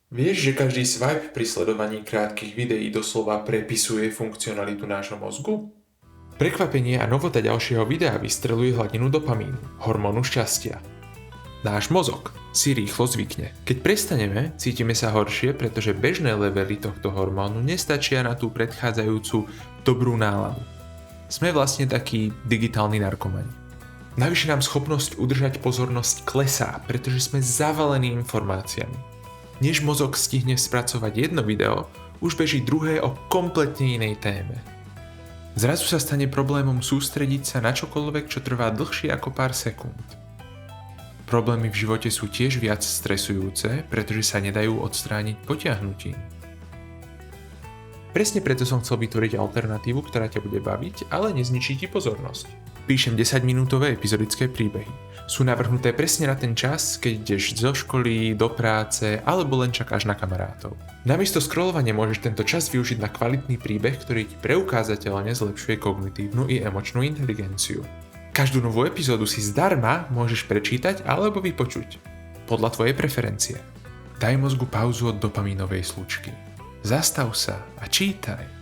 Vieš, že každý swipe pri sledovaní krátkych videí doslova prepisuje funkcionalitu nášho mozgu? Prekvapenie a novota ďalšieho videa vystreluje hladinu dopamínu, hormónu šťastia. Náš mozog si rýchlo zvykne. Keď prestaneme, cítime sa horšie, pretože bežné levely tohto hormónu nestačia na tú predchádzajúcu dobrú náladu. Sme vlastne takí digitálni narkomani. Navyše nám schopnosť udržať pozornosť klesá, pretože sme zavalení informáciami. Než mozog stihne spracovať jedno video, už beží druhé o kompletne inej téme. Zrazu sa stane problémom sústrediť sa na čokoľvek, čo trvá dlhšie ako pár sekúnd. Problémy v živote sú tiež viac stresujúce, pretože sa nedajú odstrániť potiahnutím. Presne preto som chcel vytvoriť alternatívu, ktorá ťa bude baviť, ale nezničí ti pozornosť. Píšem 10-minútové epizodické príbehy. Sú navrhnuté presne na ten čas, keď ideš zo školy, do práce alebo len čakáš na kamarátov. Namiesto scrollovania môžeš tento čas využiť na kvalitný príbeh, ktorý ti preukázateľne zlepšuje kognitívnu i emočnú inteligenciu. Každú novú epizódu si zdarma môžeš prečítať alebo vypočuť. Podľa tvojej preferencie. Daj mozgu pauzu od dopamínovej slučky. Zastav sa a čítaj.